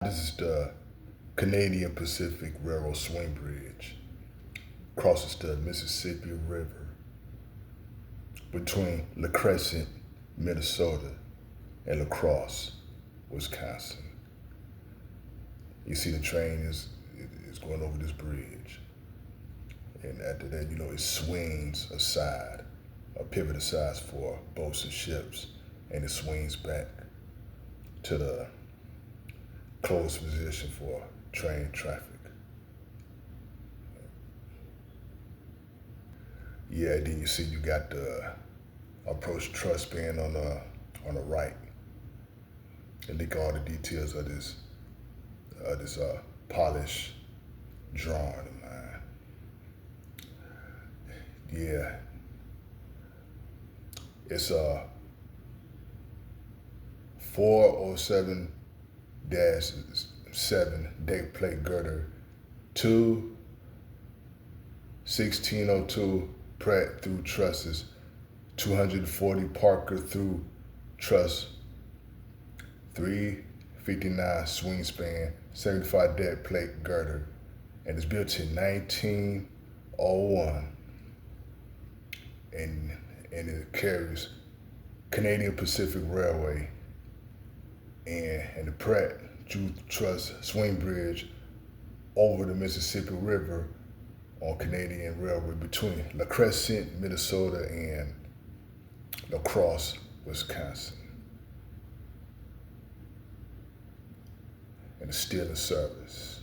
This is the Canadian Pacific Railroad swing bridge. Crosses the Mississippi River between Crescent, Minnesota, and Crosse, Wisconsin. You see the train is going over this bridge. And after that, it swings aside, a pivot aside for boats and ships, and it swings back to the closed position for train traffic. Yeah, then you see you got the approach truss being on the right. And look at all the details of this polished drawing of mine. Yeah, it's a 407-7 deck plate girder, 1602 Pratt through trusses, 240 Parker through truss, 359 swing span, 75 deck plate girder, and it's built in 1901, and it carries Canadian Pacific Railway and the Pratt Drew Truss swing bridge over the Mississippi River on Canadian Railway between Crescent, Minnesota, and Crosse, Wisconsin. And it's still in service.